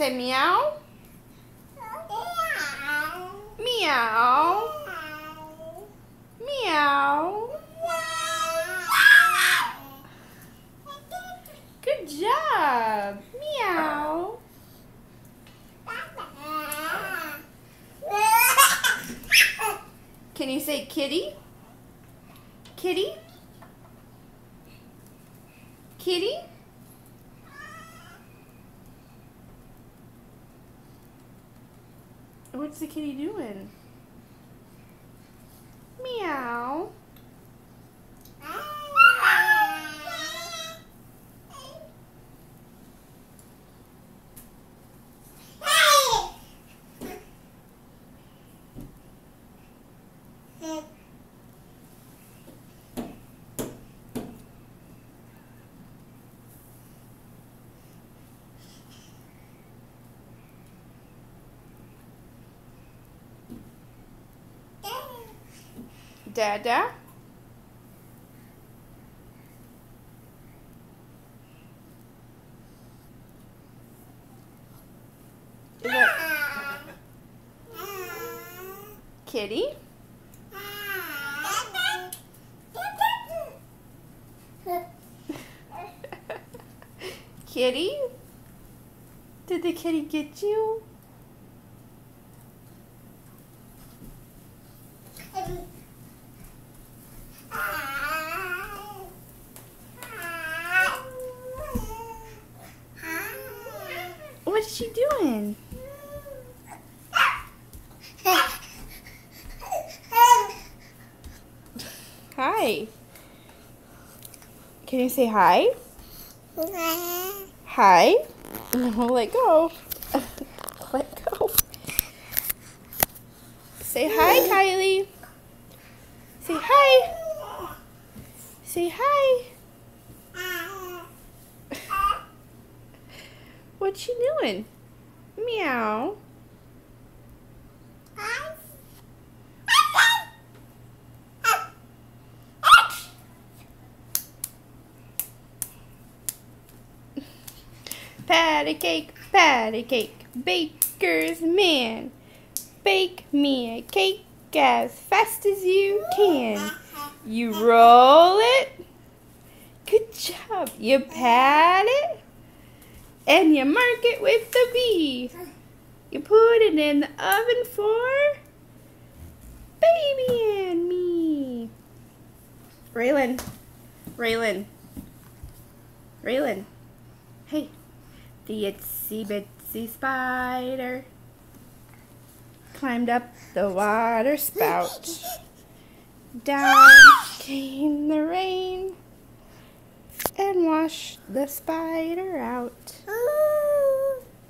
say meow? Meow. Meow. Good job. Meow. Can you say kitty? Kitty? Kitty? What's the kitty doing? Meow. Dada? Is that kitty? Kitty? Did the kitty get you? What is she doing? Hi. Can you say hi? Hi. No, let go. Let go. Say hi, Kylie. Say hi. Say hi. What's she doing? Meow. Patty cake, baker's man. Bake me a cake as fast as you can. You roll it. Good job. You pat it. And you mark it with the B. You put it in the oven for baby and me. Raylan. Raylan. Raylan. Hey. The itsy bitsy spider climbed up the water spout. Down came the rain and washed the spider out.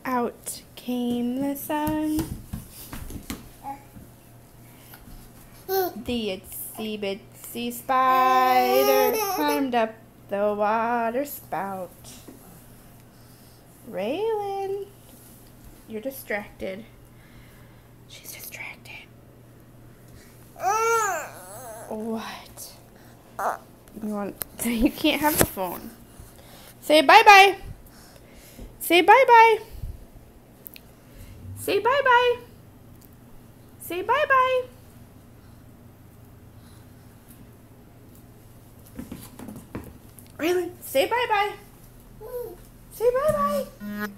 Out came the sun. The itsy bitsy spider climbed up the water spout. Raylan, you're distracted. She's distracted. What? You can't have the phone. Say bye-bye. Say bye-bye. Say bye-bye. Say bye-bye. Raylan, say bye-bye. Say bye-bye.